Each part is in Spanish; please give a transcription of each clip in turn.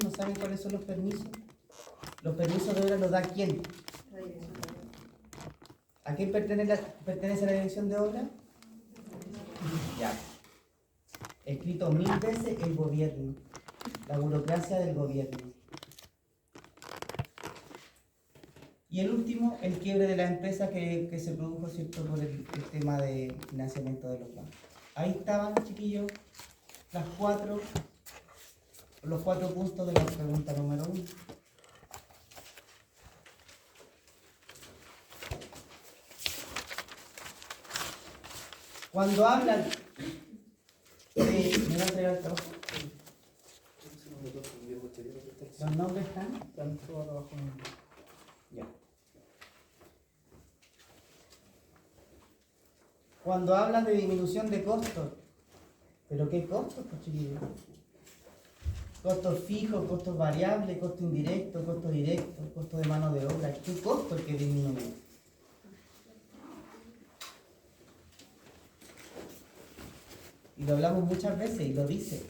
¿No saben cuáles son los permisos? Los permisos de obra los da ¿quién? ¿A quién pertenece la dirección de obra? Ya. Escrito 1000 veces el gobierno, la burocracia del gobierno. Y el último, el quiebre de la empresa que se produjo, ¿cierto?, por el tema de financiamiento de los bancos. Ahí estaban, chiquillos, los cuatro puntos de la pregunta número 1. Cuando hablan de... ¿Me va a entregar el trabajo? ¿Los nombres están? Están todos abajo. Ya. Cuando hablan de disminución de costos, ¿pero qué costos, pues, chiquillos? Costos fijos, costos variables, costos indirectos, costos directos, costos de mano de obra. ¿Qué costo el que disminuye? Y lo hablamos muchas veces y lo dice.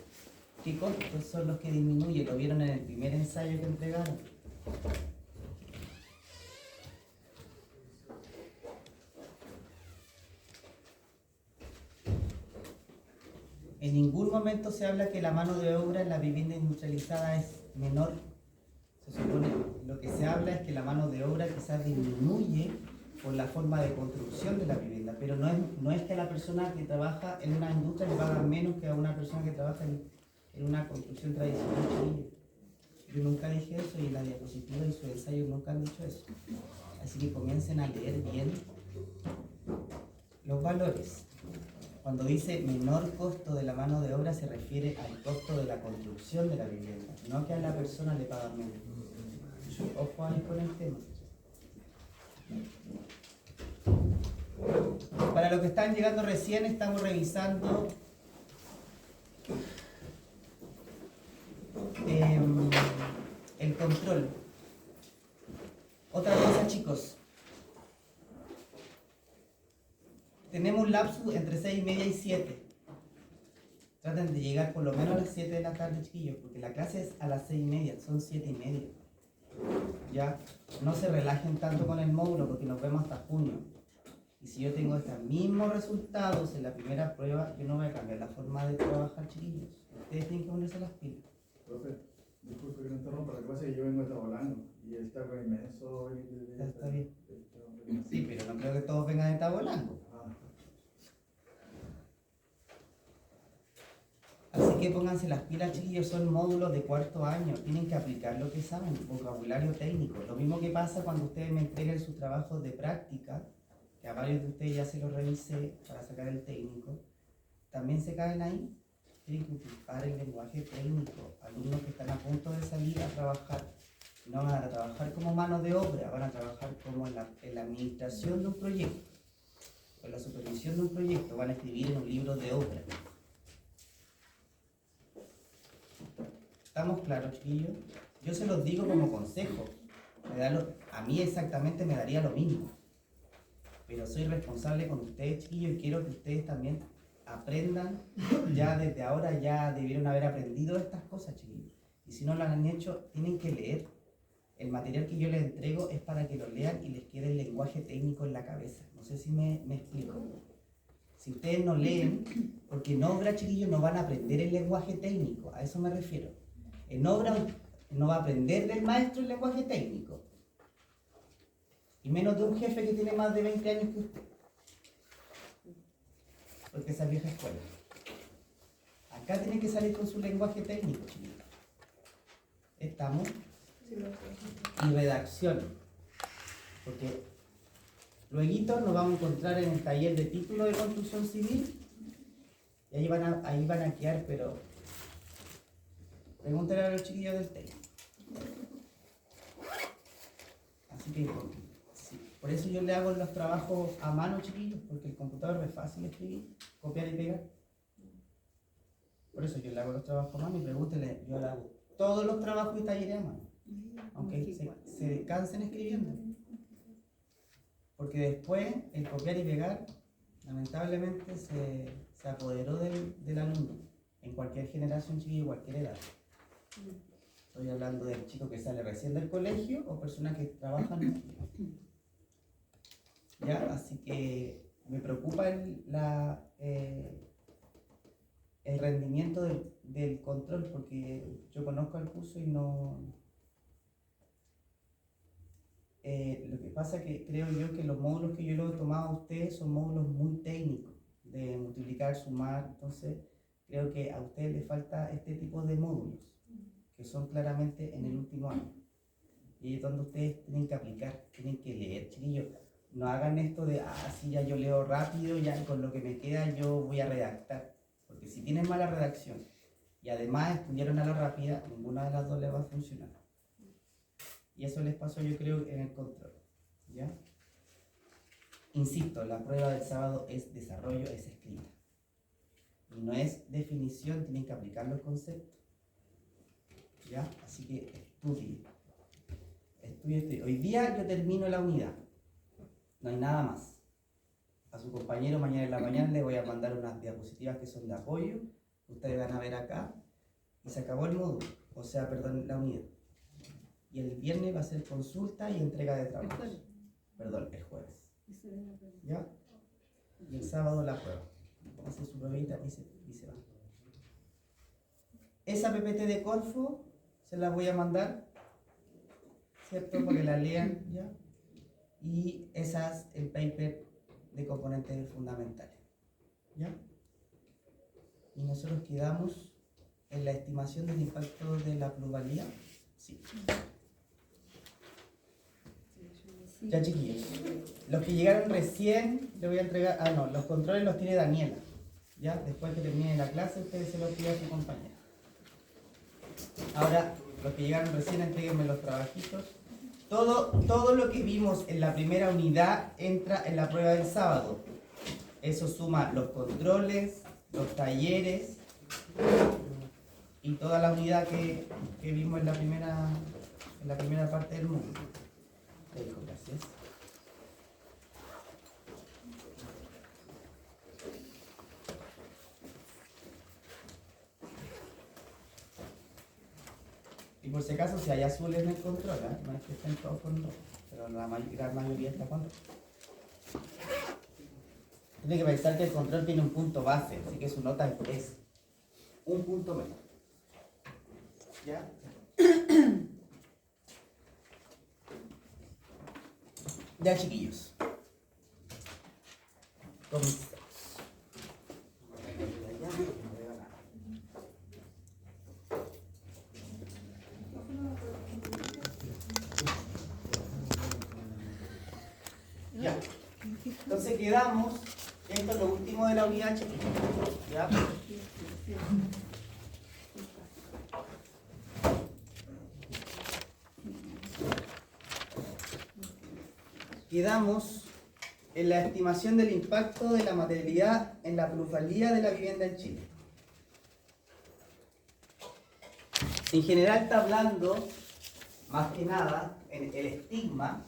¿Qué costos son los que disminuyen? Lo vieron en el primer ensayo que entregaron. En ningún momento se habla que la mano de obra en la vivienda industrializada es menor. Se supone, lo que se habla es que la mano de obra quizás disminuye por la forma de construcción de la vivienda, pero no es que a la persona que trabaja en una industria le pagan menos que a una persona que trabaja en una construcción tradicional. Yo nunca dije eso y la diapositiva y su ensayo nunca han dicho eso. Así que comiencen a leer bien los valores. Cuando dice menor costo de la mano de obra se refiere al costo de la construcción de la vivienda, no que a la persona le pagan menos. Ojo ahí con el tema. Para los que están llegando recién, estamos revisando el control. Otra cosa, chicos. Tenemos un lapsus entre 6:30 y 7. Traten de llegar por lo menos a las 7 de la tarde, chiquillos, porque la clase es a las 6:30, son 7:30. Ya, no se relajen tanto con el módulo porque nos vemos hasta junio. Y si yo tengo estos mismos resultados en la primera prueba, yo no voy a cambiar la forma de trabajar, chiquillos. Ustedes tienen que ponerse las pilas. Profe, disculpe que no interrumpa, lo que pasa es que yo vengo de Tabolano y el taco inmenso. Ya está bien. Sí, pero no creo que todos vengan de Tabolango. Así que pónganse las pilas, chiquillos, son módulos de cuarto año, tienen que aplicar lo que saben, vocabulario técnico. Lo mismo que pasa cuando ustedes me entreguen sus trabajos de práctica, que a varios de ustedes ya se los revisé para sacar el técnico, también se caen ahí, tienen que utilizar el lenguaje técnico. Alumnos que están a punto de salir a trabajar, no van a trabajar como mano de obra, van a trabajar como en la administración de un proyecto, o en la supervisión de un proyecto, van a escribir en un libro de obra. ¿Estamos claros, chiquillos? Yo se los digo como consejo. A mí exactamente me daría lo mismo. Pero soy responsable con ustedes, chiquillos, y quiero que ustedes también aprendan. Ya desde ahora ya debieron haber aprendido estas cosas, chiquillos. Y si no lo han hecho, tienen que leer. El material que yo les entrego es para que lo lean y les quede el lenguaje técnico en la cabeza. No sé si me explico. Si ustedes no leen, porque en obra, chiquillos, no van a aprender el lenguaje técnico. A eso me refiero. En obra no va a aprender del maestro el lenguaje técnico. Y menos de un jefe que tiene más de 20 años que usted. Porque esa es vieja escuela. Acá tiene que salir con su lenguaje técnico, chicos. ¿Estamos? Y redacción. Porque luego nos vamos a encontrar en el taller de título de construcción civil. Y ahí van a quedar, pero... Pregúntale a los chiquillos del técnico. Así que, sí, por eso yo le hago los trabajos a mano, chiquillos, porque el computador es fácil escribir, copiar y pegar. Por eso yo le hago los trabajos a mano y pregúntele, yo le hago todos los trabajos y talleres a mano. Aunque se cansen escribiendo. Porque después el copiar y pegar, lamentablemente, se apoderó del alumno. En cualquier generación, chiquillo, cualquier edad. Estoy hablando del chico que sale recién del colegio o personas que trabajan. ¿Ya? Así que me preocupa el rendimiento del control, porque yo conozco el curso y no... lo que pasa es que creo yo que los módulos que yo lo he tomado a ustedes son módulos muy técnicos, de multiplicar, sumar, entonces creo que a ustedes les falta este tipo de módulos, que son claramente en el último año. Y es donde ustedes tienen que aplicar, tienen que leer, chiquillos. No hagan esto de, sí, ya yo leo rápido, ya con lo que me queda yo voy a redactar. Porque si tienen mala redacción y además estudiaron a la rápida, ninguna de las dos les va a funcionar. Y eso les pasó, yo creo, en el control. ¿Ya? Insisto, la prueba del sábado es desarrollo, es escrita. Y no es definición, tienen que aplicar los conceptos. ¿Ya? Así que estudien. Estudien. Hoy día yo termino la unidad. No hay nada más. A su compañero mañana en la mañana le voy a mandar unas diapositivas que son de apoyo. Ustedes van a ver acá. Y se acabó el módulo. O sea, perdón, la unidad. Y el viernes va a ser consulta y entrega de trabajos. Perdón, el jueves. ¿Ya? Y el sábado la prueba. Hace su pruebita y se va. Esa PPT de Corfo se la voy a mandar, ¿cierto? Para que la lean, ¿ya? Y esas, el paper de componentes fundamentales, ¿ya? Y nosotros quedamos en la estimación del impacto de la plusvalía. Sí. Ya, chiquillos. Los que llegaron recién, le voy a entregar... no, los controles los tiene Daniela. Ya, después que termine la clase, ustedes se los piden a su compañera. Ahora, los que llegaron recién, entréguenme los trabajitos. Todo lo que vimos en la primera unidad entra en la prueba del sábado. Eso suma los controles, los talleres y toda la unidad que vimos en la primera parte del módulo. Gracias. Y por si acaso, si hay azul en el control, no es que estén todos con rojo, pero la gran mayoría está con rojo. Tiene que pensar que el control tiene un punto base, así que su nota es un punto menos. ¿Ya? Ya, chiquillos. Comenzamos. Ya. Entonces quedamos, esto es lo último de la unidad, chiquillos. ¿Ya? Quedamos en la estimación del impacto de la materialidad en la plusvalía de la vivienda en Chile. En general está hablando, más que nada, en el estigma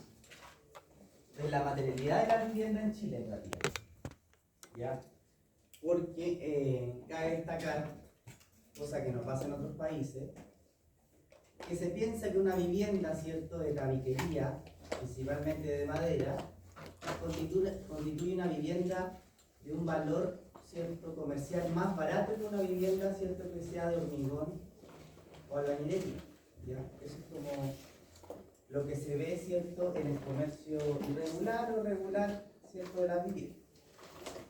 de la materialidad de la vivienda en Chile en realidad. ¿Ya? Porque cabe destacar, cosa que no pasa en otros países, que se piensa que una vivienda, ¿cierto?, de tabiquería, principalmente de madera, constituye una vivienda de un valor, ¿cierto?, comercial más barato que una vivienda, ¿cierto?, que sea de hormigón o albañilería. ¿Ya? Eso es como lo que se ve, ¿cierto?, en el comercio irregular o regular, ¿cierto?, de la vivienda.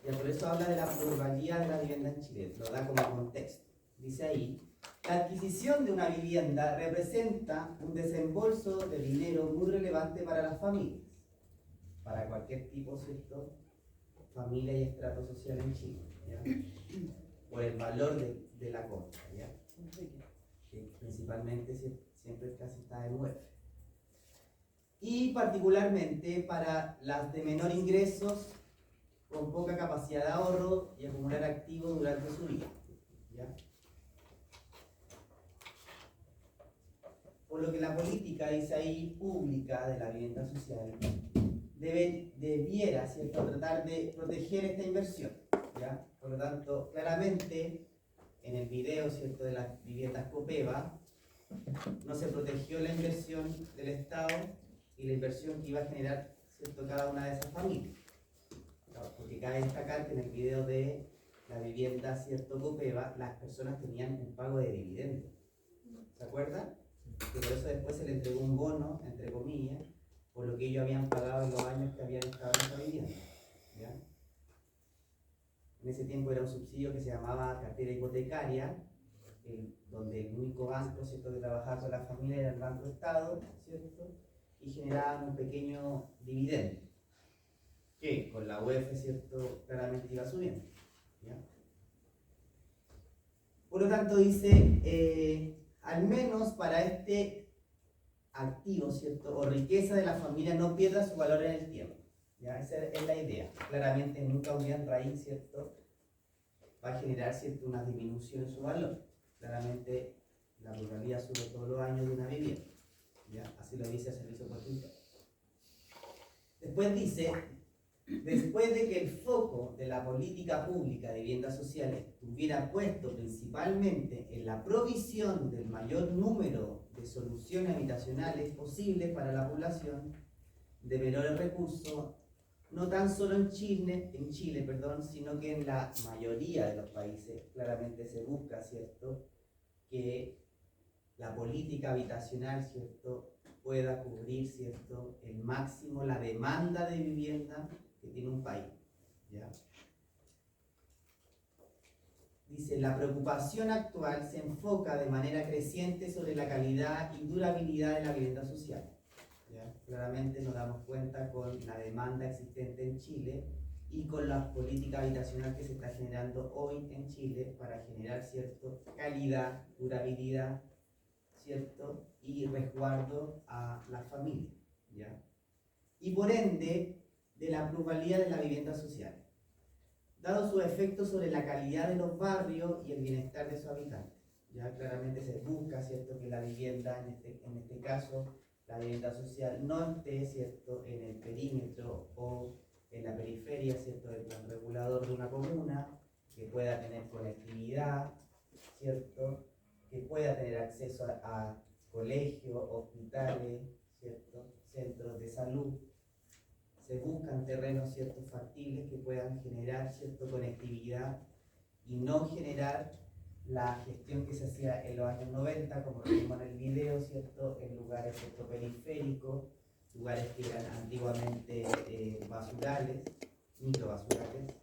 Y por eso habla de la plusvalía de la vivienda en Chile, lo da como contexto. Dice ahí: la adquisición de una vivienda representa un desembolso de dinero muy relevante para las familias, para cualquier tipo, ¿cierto?, familia y estrato social en Chile, ¿ya? Por el valor de la compra, ¿ya? Que principalmente siempre casi está en UF. Y particularmente para las de menor ingresos, con poca capacidad de ahorro y acumular activos durante su vida, ¿ya? Por lo que la política, dice ahí, pública de la vivienda social debiera, ¿cierto?, tratar de proteger esta inversión, ¿ya? Por lo tanto, claramente, en el video, ¿cierto?, de las viviendas Copeva, no se protegió la inversión del Estado y la inversión que iba a generar, ¿cierto?, cada una de esas familias. Porque cabe destacar que en el video de la vivienda, ¿cierto?, Copeva, las personas tenían un pago de dividendos. ¿Se acuerdan? Que por eso después se le entregó un bono, entre comillas, por lo que ellos habían pagado en los años que habían estado en esa vivienda. ¿Ya? En ese tiempo era un subsidio que se llamaba cartera hipotecaria, donde el único banco, ¿cierto?, que trabajaba con la familia era el Banco Estado, ¿cierto?, y generaban un pequeño dividendo, que con la UEF, ¿cierto?, claramente iba subiendo. ¿Ya? Por lo tanto, dice, al menos para este activo, ¿cierto?, o riqueza de la familia no pierda su valor en el tiempo. ¿Ya? Esa es la idea. Claramente nunca un bien raíz, ¿cierto?, va a generar, ¿cierto?, una disminución en su valor. Claramente la ruralidad sube todos los años de una vivienda. ¿Ya? Así lo dice el Servicio Portuario. Después dice, después de que el foco de la política pública de viviendas sociales estuviera puesto principalmente en la provisión del mayor número de soluciones habitacionales posibles para la población de menores recursos, no tan solo en Chile, sino que en la mayoría de los países claramente se busca, ¿cierto?, que la política habitacional, ¿cierto?, pueda cubrir, ¿cierto?, el máximo la demanda de vivienda que tiene un país. ¿Ya? Dice, la preocupación actual se enfoca de manera creciente sobre la calidad y durabilidad de la vivienda social. ¿Ya? Claramente nos damos cuenta con la demanda existente en Chile y con la política habitacional que se está generando hoy en Chile para generar, ¿cierto?, calidad, durabilidad, ¿cierto?, y resguardo a las familias. ¿Ya? Y por ende, de la plusvalía de la vivienda social, dado su efecto sobre la calidad de los barrios y el bienestar de sus habitantes. Ya claramente se busca, ¿cierto?, que la vivienda, en este caso, la vivienda social, no esté, ¿cierto?, en el perímetro o en la periferia, ¿cierto?, del plan regulador de una comuna, que pueda tener conectividad, ¿cierto?, que pueda tener acceso a colegios, hospitales, ¿cierto?, centros de salud. Se buscan terrenos, ¿cierto?, factibles que puedan generar, ¿cierto?, conectividad y no generar la gestión que se hacía en los años 90, como lo vimos en el video, ¿cierto?, en lugares, ¿cierto?, periféricos, lugares que eran antiguamente basurales, microbasurales.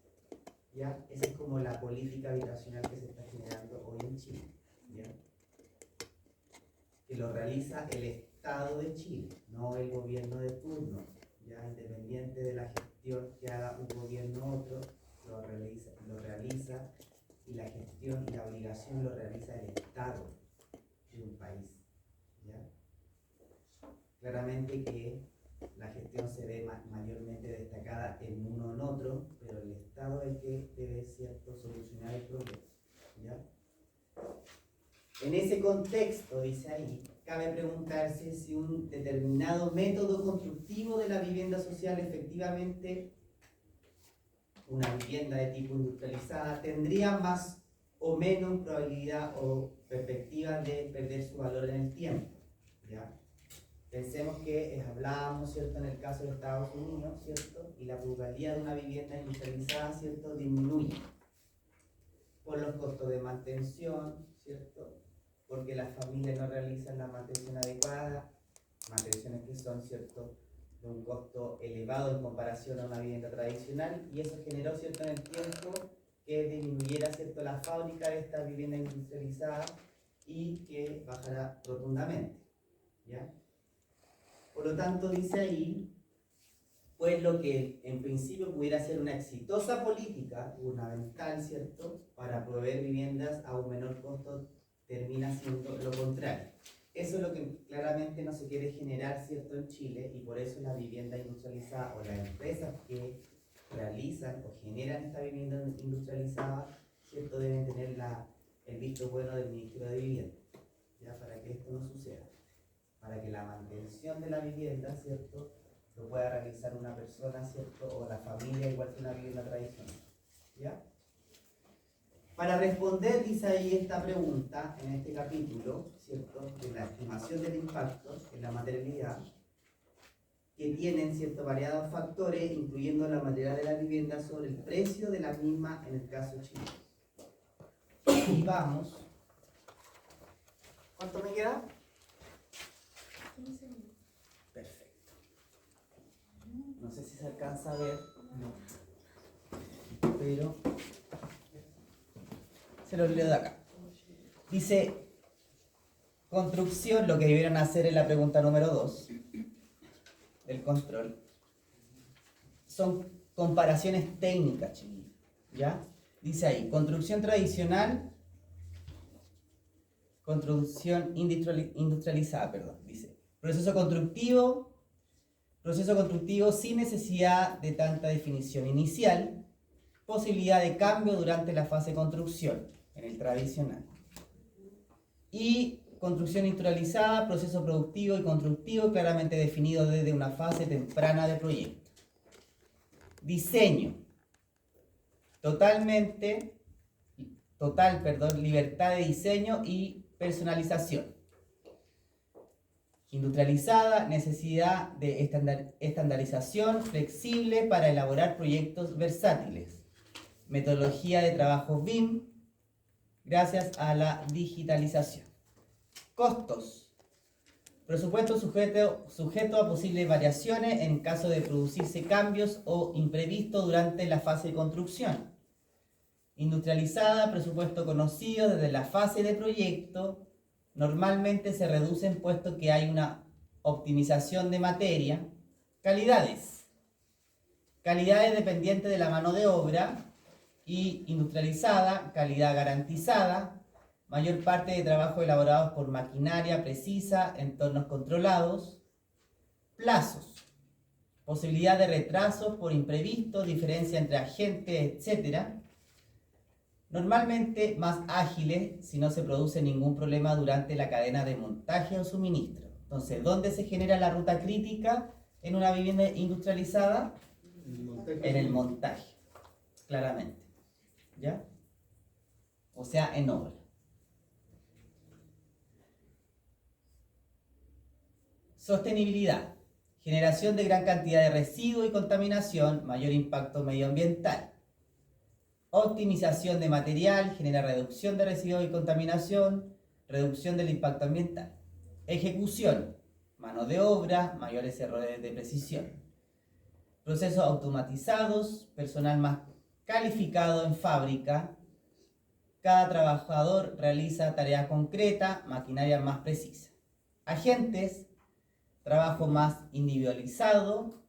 ¿Ya? Esa es como la política habitacional que se está generando hoy en Chile. ¿Ya? Que lo realiza el Estado de Chile, no el gobierno de turno. Ya, independiente de la gestión que haga un gobierno u otro, lo realiza y la gestión y la obligación lo realiza el Estado de un país. ¿Ya? Claramente que la gestión se ve mayormente destacada en uno o en otro, pero el Estado es el que debe, ¿cierto?, solucionar el problema. ¿Ya? En ese contexto, dice ahí, cabe preguntarse si un determinado método constructivo de la vivienda social, efectivamente una vivienda de tipo industrializada, tendría más o menos probabilidad o perspectiva de perder su valor en el tiempo. ¿Ya? Pensemos que hablábamos, ¿cierto?, en el caso de Estados Unidos, ¿cierto?, y la plusvalía de una vivienda industrializada, ¿cierto?, disminuye por los costos de mantención, ¿cierto?, porque las familias no realizan la mantención adecuada, mantenciones que son, ¿cierto?, de un costo elevado en comparación a una vivienda tradicional, y eso generó, ¿cierto?, en el tiempo que disminuyera, ¿cierto?, la fábrica de esta vivienda industrializada y que bajara rotundamente. ¿Ya? Por lo tanto, dice ahí, pues lo que en principio pudiera ser una exitosa política gubernamental, ¿cierto?, para proveer viviendas a un menor costo, termina siendo lo contrario. Eso es lo que claramente no se quiere generar, ¿cierto?, en Chile, y por eso la vivienda industrializada o las empresas que realizan o generan esta vivienda industrializada, ¿cierto?, deben tener el visto bueno del Ministerio de Vivienda, ¿ya?, para que esto no suceda, para que la mantención de la vivienda, ¿cierto?, lo pueda realizar una persona, ¿cierto?, o la familia, igual que una vivienda tradicional. ¿Ya? Para responder, dice ahí esta pregunta en este capítulo, ¿cierto? De la estimación del impacto en la materialidad, que tienen, ¿cierto?, variados factores, incluyendo la materialidad de la vivienda sobre el precio de la misma en el caso chileno. Y vamos. ¿Cuánto me queda? 15 minutos. Perfecto. No sé si se alcanza a ver. No. Pero se lo leo de acá. Dice, construcción, lo que debieron hacer en la pregunta número 2 del control. Son comparaciones técnicas, chiquillos. ¿Ya? Dice ahí, construcción tradicional, construcción industrializada, perdón. Dice, proceso constructivo sin necesidad de tanta definición inicial, posibilidad de cambio durante la fase de construcción, en el tradicional. Y construcción industrializada, proceso productivo y constructivo claramente definido desde una fase temprana de proyecto. Diseño. Libertad de diseño y personalización. Industrializada, necesidad de estandarización flexible para elaborar proyectos versátiles. Metodología de trabajo BIM, gracias a la digitalización. Costos. Presupuesto sujeto a posibles variaciones en caso de producirse cambios o imprevistos durante la fase de construcción. Industrializada, presupuesto conocido desde la fase de proyecto, normalmente se reducen puesto que hay una optimización de materia. Calidades. Calidades dependientes de la mano de obra. Y industrializada, calidad garantizada, mayor parte de trabajos elaborados por maquinaria precisa, entornos controlados. Plazos. Posibilidad de retrasos por imprevistos, diferencia entre agentes, etc. Normalmente más ágiles si no se produce ningún problema durante la cadena de montaje o suministro. Entonces, ¿dónde se genera la ruta crítica en una vivienda industrializada? En el montaje, claramente. ¿Ya? O sea, en obra. Sostenibilidad. Generación de gran cantidad de residuos y contaminación, mayor impacto medioambiental. Optimización de material, genera reducción de residuos y contaminación, reducción del impacto ambiental. Ejecución. Mano de obra, mayores errores de precisión. Procesos automatizados, personal más calificado en fábrica. Cada trabajador realiza tarea concreta, maquinaria más precisa. Agentes, trabajo más individualizado,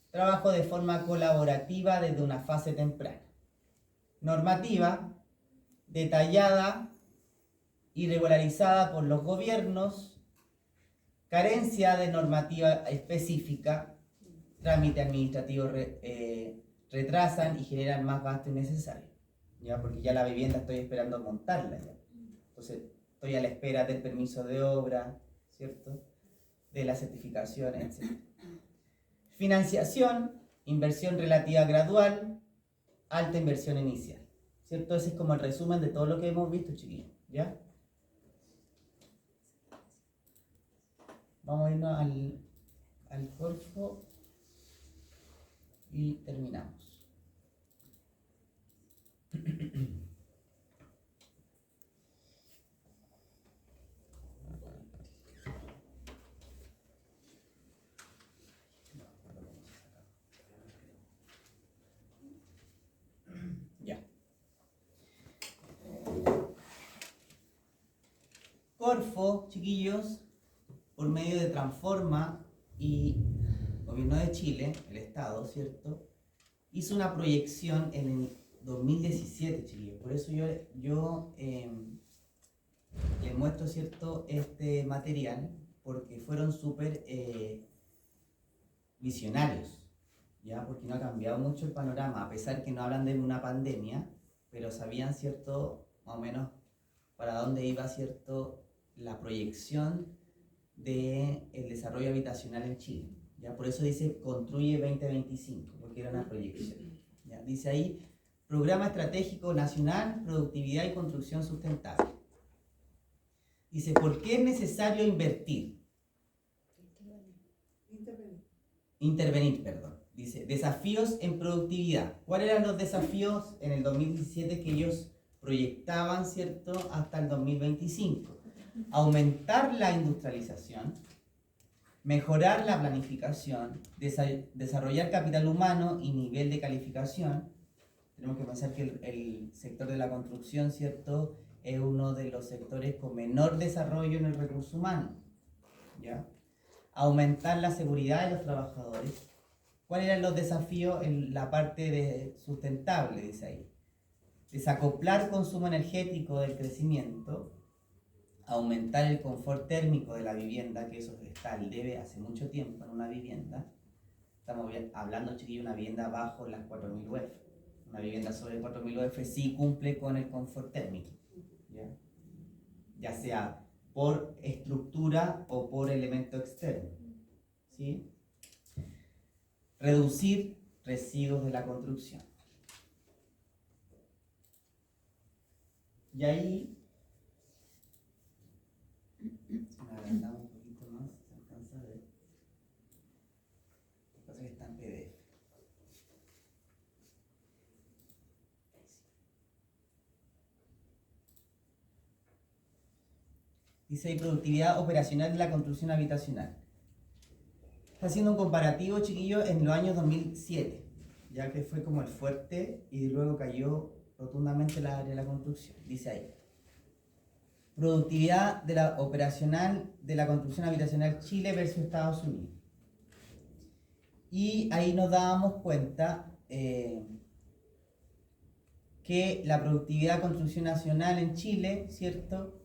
trabajo de forma colaborativa desde una fase temprana. Normativa, detallada y regularizada por los gobiernos, carencia de normativa específica, trámite administrativo retrasan y generan más gasto innecesario. ¿Ya? Porque ya la vivienda estoy esperando montarla ya. Entonces estoy a la espera del permiso de obra, ¿cierto? De la certificación, etc. Financiación, inversión relativa gradual, alta inversión inicial, ¿cierto? Ese es como el resumen de todo lo que hemos visto, chiquillos, ¿ya? Vamos a irnos al Corfo y terminamos. Ya. Corfo, chiquillos, por medio de Transforma y Gobierno de Chile, el Estado, ¿cierto? Hizo una proyección en el 2017, chiquillos. Por eso yo les muestro, ¿cierto?, este material, porque fueron súper visionarios, ¿ya? Porque no ha cambiado mucho el panorama, a pesar que no hablan de una pandemia, pero sabían, ¿cierto?, más o menos para dónde iba, ¿cierto?, la proyección del desarrollo habitacional en Chile, ¿ya? Por eso dice Construye 2025, porque era una proyección, ¿ya? Dice ahí, Programa Estratégico Nacional, Productividad y Construcción Sustentable. Dice, ¿por qué es necesario invertir? Intervenir, perdón. Dice, desafíos en productividad. ¿Cuáles eran los desafíos en el 2017 que ellos proyectaban, ¿cierto?, hasta el 2025? Aumentar la industrialización, mejorar la planificación, desarrollar capital humano y nivel de calificación. Tenemos que pensar que el sector de la construcción, ¿cierto?, es uno de los sectores con menor desarrollo en el recurso humano, ¿ya? Aumentar la seguridad de los trabajadores. ¿Cuáles eran los desafíos en la parte de sustentable? Dice ahí. Desacoplar consumo energético del crecimiento, aumentar el confort térmico de la vivienda, que eso está al debe hace mucho tiempo en una vivienda. Estamos hablando, chiquillos, de una vivienda bajo las 4000 UF. Una vivienda sobre 4000 UF sí cumple con el confort térmico, ya sea por estructura o por elemento externo, ¿sí? Reducir residuos de la construcción. Y ahí, si me agrandamos un poquito más, se alcanza a ver. Lo que pasa es que está en PDF. Dice ahí, productividad operacional de la construcción habitacional. Está haciendo un comparativo, chiquillos, en los años 2007, ya que fue como el fuerte y luego cayó rotundamente la área de la construcción. Dice ahí, productividad de la operacional de la construcción habitacional Chile versus Estados Unidos. Y ahí nos dábamos cuenta que la productividad de construcción nacional en Chile, ¿cierto?,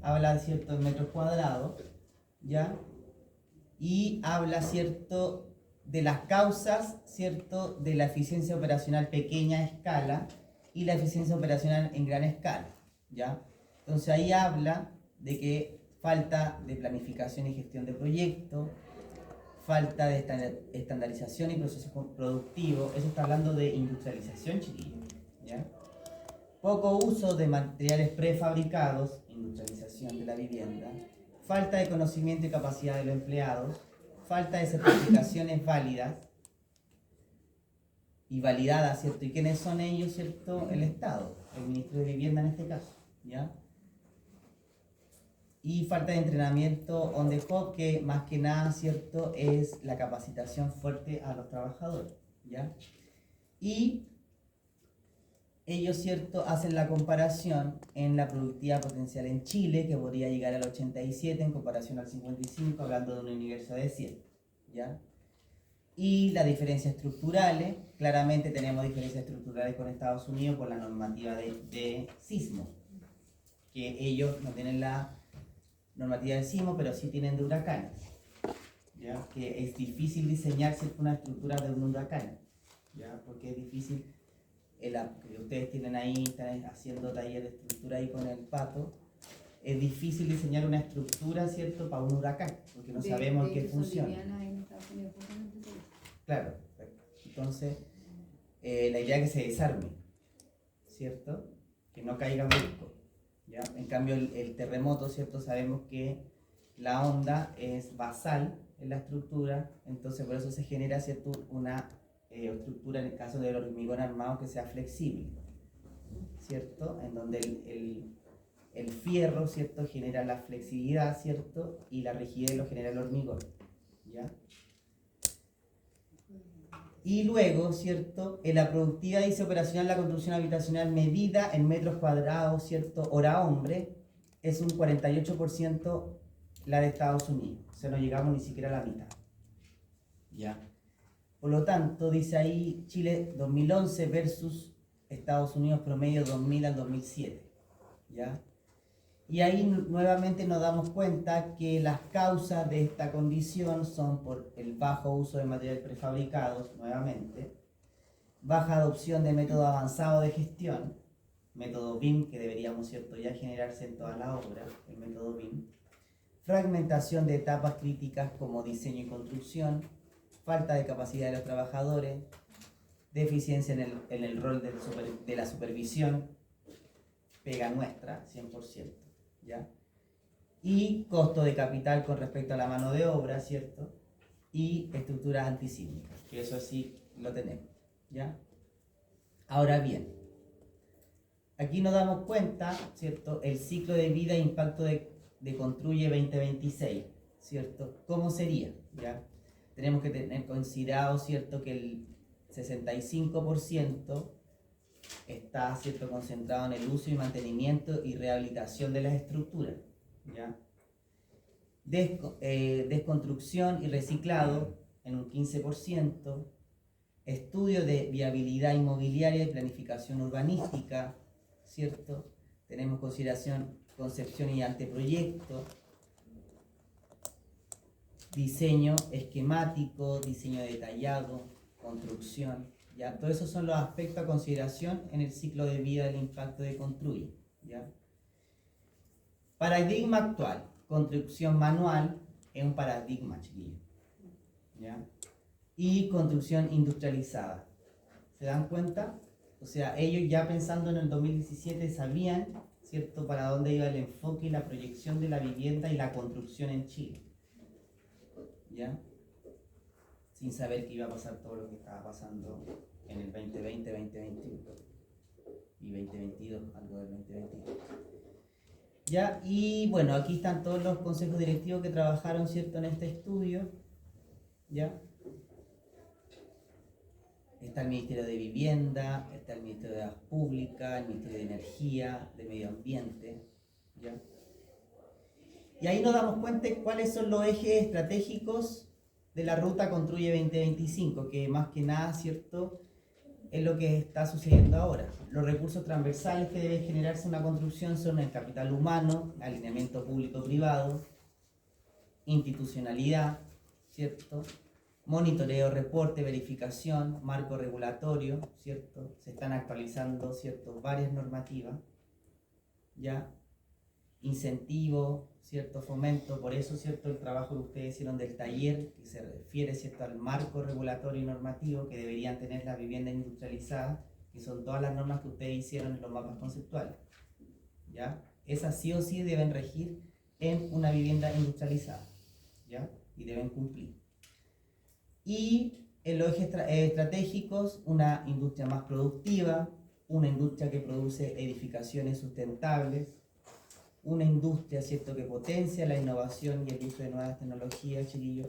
habla, ¿cierto?, en metros cuadrados, ¿ya? Y habla, ¿cierto?, de las causas, ¿cierto?, de la eficiencia operacional pequeña escala y la eficiencia operacional en gran escala, ¿ya? Entonces ahí habla de que falta de planificación y gestión de proyectos, falta de estandarización y procesos productivos. Eso está hablando de industrialización, chiquillos, ¿ya? Poco uso de materiales prefabricados, industrialización de la vivienda, falta de conocimiento y capacidad de los empleados, falta de certificaciones válidas y validadas, ¿cierto? ¿Y quiénes son ellos, cierto? El Estado, el Ministerio de Vivienda en este caso, ¿ya? Y falta de entrenamiento on the job, que más que nada, ¿cierto?, es la capacitación fuerte a los trabajadores, ¿ya? Y ellos, ¿cierto?, hacen la comparación en la productividad potencial en Chile, que podría llegar al 87 en comparación al 55, hablando de un universo de 100, ¿ya? Y las diferencias estructurales, claramente tenemos diferencias estructurales con Estados Unidos por la normativa de sismo, que ellos no tienen la normativa de sismo, pero sí tienen de huracanes, ¿ya? Que es difícil diseñar, ¿cierto?, una estructura de un huracán, ¿ya? Porque es difícil. Que ustedes tienen ahí, están haciendo taller de estructura ahí con el Pato, es difícil diseñar una estructura, ¿cierto?, para un huracán, porque no sabemos qué funciona. Claro, entonces la idea es que se desarme, ¿cierto?, que no caiga brusco, ¿ya? En cambio el terremoto, ¿cierto?, sabemos que la onda es basal en la estructura, entonces por eso se genera, ¿cierto?, una estructura en el caso del hormigón armado que sea flexible, ¿cierto? En donde el fierro, ¿cierto?, genera la flexibilidad, ¿cierto?, y la rigidez lo genera el hormigón, ¿ya? Y luego, ¿cierto?, en la productividad, dice, operacional la construcción habitacional medida en metros cuadrados, ¿cierto?, hora hombre, es un 48% la de Estados Unidos, o sea, no llegamos ni siquiera a la mitad, ¿ya? Por lo tanto, dice ahí Chile 2011 versus Estados Unidos promedio 2000 al 2007, ¿ya? Y ahí nuevamente nos damos cuenta que las causas de esta condición son por el bajo uso de materiales prefabricados, nuevamente, baja adopción de método avanzado de gestión, método BIM, que deberíamos, ¿cierto?, ya generarse en toda la obra, el método BIM, fragmentación de etapas críticas como diseño y construcción, falta de capacidad de los trabajadores, deficiencia en el rol de la supervisión, pega nuestra, 100%, ¿ya? Y costo de capital con respecto a la mano de obra, ¿cierto? Y estructuras antisísmicas, que eso sí lo tenemos, ¿ya? Ahora bien, aquí nos damos cuenta, ¿cierto? El ciclo de vida e impacto de Construye 2026, ¿cierto? ¿Cómo sería? ¿Ya? Tenemos que tener considerado, ¿cierto?, que el 65% está, ¿cierto?, concentrado en el uso y mantenimiento y rehabilitación de las estructuras, ¿ya? Desconstrucción y reciclado en un 15%, estudio de viabilidad inmobiliaria y planificación urbanística, ¿cierto? Tenemos concepción y anteproyecto, diseño esquemático, diseño detallado, construcción, ¿ya? Todos esos son los aspectos a consideración en el ciclo de vida del impacto de Construye, ¿ya? Paradigma actual, construcción manual es un paradigma, chiquillos, ¿ya? Y construcción industrializada, ¿se dan cuenta? O sea, ellos ya pensando en el 2017 sabían, ¿cierto?, para dónde iba el enfoque y la proyección de la vivienda y la construcción en Chile, ¿ya? Sin saber que iba a pasar todo lo que estaba pasando en el 2020, 2021 y 2022, algo del 2022. ¿Ya? Y bueno, aquí están todos los consejos directivos que trabajaron, ¿cierto?, en este estudio, ¿ya? Está el Ministerio de Vivienda, está el Ministerio de Obras Públicas, el Ministerio de Energía, de Medio Ambiente, ¿ya? Y ahí nos damos cuenta de cuáles son los ejes estratégicos de la ruta Construye 2025, que más que nada, ¿cierto?, es lo que está sucediendo ahora. Los recursos transversales que debe generarse una construcción son el capital humano, alineamiento público-privado, institucionalidad, ¿cierto?, monitoreo, reporte, verificación, marco regulatorio, ¿cierto? Se están actualizando, ¿cierto?, varias normativas, ¿ya? Incentivo, ¿cierto?, fomento, por eso, ¿cierto?, el trabajo que ustedes hicieron del taller, que se refiere, ¿cierto?, al marco regulatorio y normativo que deberían tener las viviendas industrializadas, que son todas las normas que ustedes hicieron en los mapas conceptuales, ¿ya? Esas sí o sí deben regir en una vivienda industrializada, ¿ya? Y deben cumplir. Y en los ejes estratégicos, una industria más productiva, una industria que produce edificaciones sustentables, una industria, ¿cierto?, que potencia la innovación y el uso de nuevas tecnologías, chiquillos,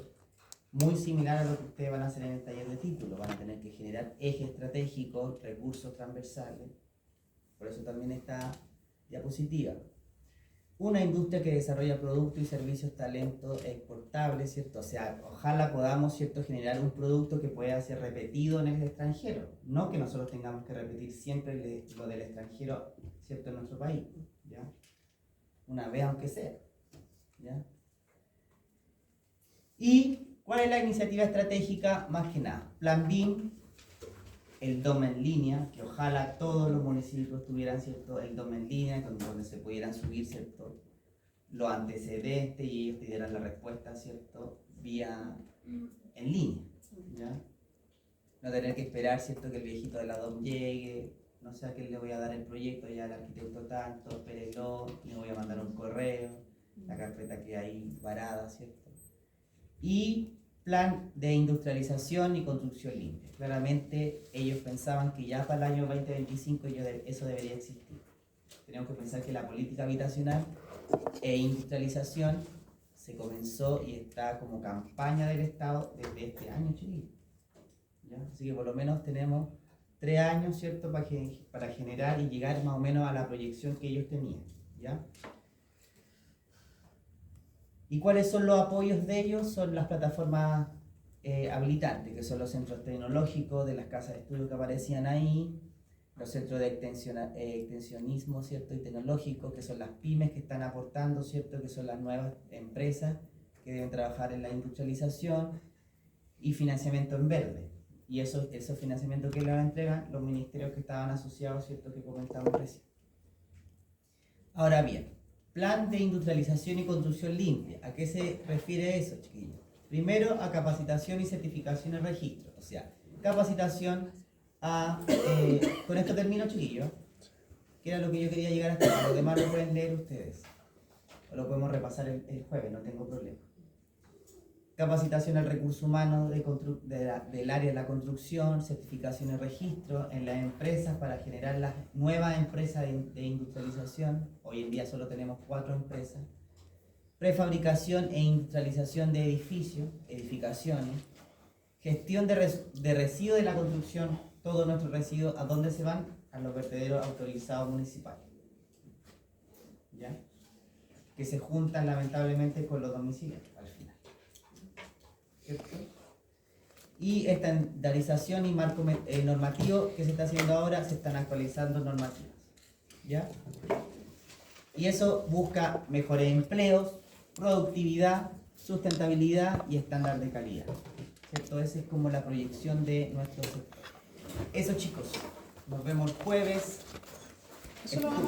muy similar a lo que ustedes van a hacer en el taller de título. Van a tener que generar ejes estratégicos, recursos transversales, por eso también esta diapositiva. Una industria que desarrolla productos y servicios, talentos exportables, ¿cierto? O sea, ojalá podamos, ¿cierto?, generar un producto que pueda ser repetido en el extranjero, no que nosotros tengamos que repetir siempre lo del extranjero, ¿cierto?, en nuestro país, ¿ya? Una vez aunque sea, ¿ya? ¿Y cuál es la iniciativa estratégica? Más que nada, Plan BIM, el DOM en línea, que ojalá todos los municipios tuvieran, ¿cierto?, el DOM en línea, donde se pudieran subir, ¿cierto?, los antecedentes y ellos te dieran la respuesta, ¿cierto?, vía en línea, ¿ya? No tener que esperar, ¿cierto?, que el viejito de la DOM llegue, no sé a quién le voy a dar el proyecto, ya al arquitecto tanto, espérelo, le voy a mandar un correo, la carpeta que hay varada, ¿cierto? Y plan de industrialización y construcción limpia. Claramente ellos pensaban que ya para el año 2025 eso debería existir. Tenemos que pensar que la política habitacional e industrialización se comenzó y está como campaña del Estado desde este año, chiquillos, ¿ya? Así que por lo menos tenemos 3 años, ¿cierto?, para generar y llegar más o menos a la proyección que ellos tenían, ¿ya? ¿Y cuáles son los apoyos de ellos? Son las plataformas habilitantes, que son los centros tecnológicos de las casas de estudio que aparecían ahí, los centros de extensionismo, ¿cierto?, y tecnológicos, que son las pymes que están aportando, ¿cierto?, que son las nuevas empresas que deben trabajar en la industrialización, y financiamiento en verde. Y esos financiamientos que les entregan los ministerios que estaban asociados, ¿cierto?, que comentamos recién. Ahora bien, plan de industrialización y construcción limpia. ¿A qué se refiere eso, chiquillos? Primero, a capacitación y certificación y registro. O sea, capacitación con esto termino, chiquillos, que era lo que yo quería llegar hasta acá. Lo demás lo pueden leer ustedes. O lo podemos repasar el jueves, no tengo problema. Capacitación al recurso humano del área de la construcción, certificación y registro en las empresas para generar las nuevas empresas de industrialización. Hoy en día solo tenemos 4 empresas. Prefabricación e industrialización de edificios, edificaciones. Gestión de residuos de la construcción. Todos nuestros residuos, ¿a dónde se van? A los vertederos autorizados municipales. ¿Ya? Que se juntan lamentablemente con los domicilios al final. ¿Cierto? Y estandarización y marco normativo que se está haciendo ahora, se están actualizando normativas. ¿Ya? Y eso busca mejores empleos, productividad, sustentabilidad y estándar de calidad. ¿Cierto? Esa es como la proyección de nuestro sector. Eso, chicos. Nos vemos jueves. Eso lo vamos a